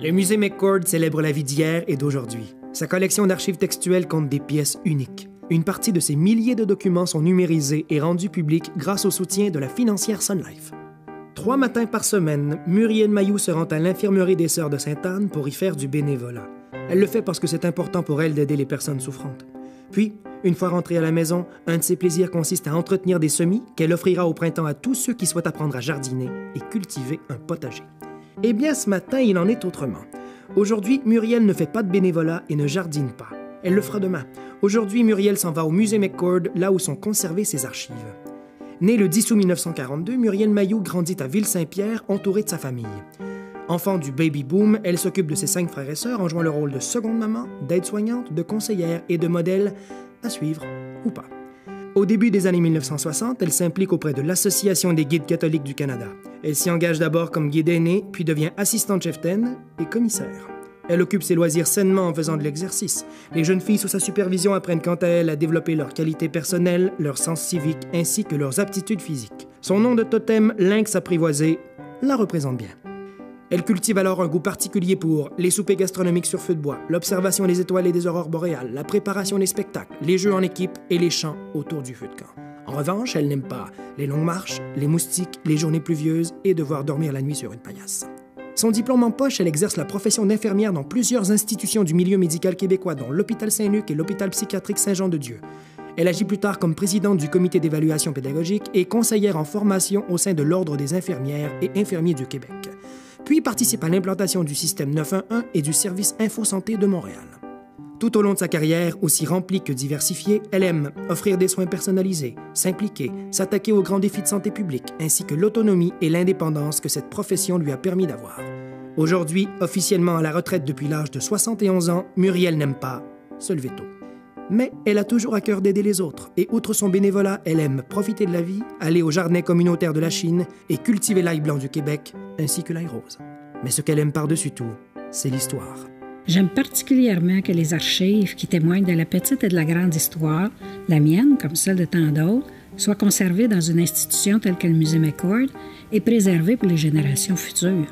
Le musée McCord célèbre la vie d'hier et d'aujourd'hui. Sa collection d'archives textuelles compte des pièces uniques. Une partie de ses milliers de documents sont numérisés et rendus publics grâce au soutien de la financière Sun Life. 3 matins par semaine, Muriel Mayou se rend à l'infirmerie des Sœurs de Sainte-Anne pour y faire du bénévolat. Elle le fait parce que c'est important pour elle d'aider les personnes souffrantes. Puis, une fois rentrée à la maison, un de ses plaisirs consiste à entretenir des semis qu'elle offrira au printemps à tous ceux qui souhaitent apprendre à jardiner et cultiver un potager. Eh bien, ce matin, il en est autrement. Aujourd'hui, Muriel ne fait pas de bénévolat et ne jardine pas. Elle le fera demain. Aujourd'hui, Muriel s'en va au musée McCord, là où sont conservées ses archives. Née le 10 août 1942, Muriel Mayou grandit à Ville-Saint-Pierre, entourée de sa famille. Enfant du baby-boom, elle s'occupe de ses 5 frères et sœurs en jouant le rôle de seconde maman, d'aide-soignante, de conseillère et de modèle à suivre ou pas. Au début des années 1960, elle s'implique auprès de l'Association des guides catholiques du Canada. Elle s'y engage d'abord comme guide aînée, puis devient assistante cheftaine et commissaire. Elle occupe ses loisirs sainement en faisant de l'exercice. Les jeunes filles sous sa supervision apprennent quant à elle à développer leurs qualités personnelles, leur sens civique ainsi que leurs aptitudes physiques. Son nom de totem, lynx apprivoisé, la représente bien. Elle cultive alors un goût particulier pour les soupers gastronomiques sur feu de bois, l'observation des étoiles et des aurores boréales, la préparation des spectacles, les jeux en équipe et les chants autour du feu de camp. En revanche, elle n'aime pas les longues marches, les moustiques, les journées pluvieuses et devoir dormir la nuit sur une paillasse. Son diplôme en poche, elle exerce la profession d'infirmière dans plusieurs institutions du milieu médical québécois, dont l'Hôpital Saint-Luc et l'Hôpital psychiatrique Saint-Jean-de-Dieu. Elle agit plus tard comme présidente du comité d'évaluation pédagogique et conseillère en formation au sein de l'Ordre des infirmières et infirmiers du Québec. Puis participe à l'implantation du système 911 et du service Info-Santé de Montréal. Tout au long de sa carrière, aussi remplie que diversifiée, elle aime offrir des soins personnalisés, s'impliquer, s'attaquer aux grands défis de santé publique, ainsi que l'autonomie et l'indépendance que cette profession lui a permis d'avoir. Aujourd'hui, officiellement à la retraite depuis l'âge de 71 ans, Muriel n'aime pas se lever tôt. Mais elle a toujours à cœur d'aider les autres, et outre son bénévolat, elle aime profiter de la vie, aller au jardin communautaire de la Chine et cultiver l'ail blanc du Québec, ainsi que l'ail rose. Mais ce qu'elle aime par-dessus tout, c'est l'histoire. J'aime particulièrement que les archives qui témoignent de la petite et de la grande histoire, la mienne comme celle de tant d'autres, soient conservées dans une institution telle que le musée McCord et préservées pour les générations futures.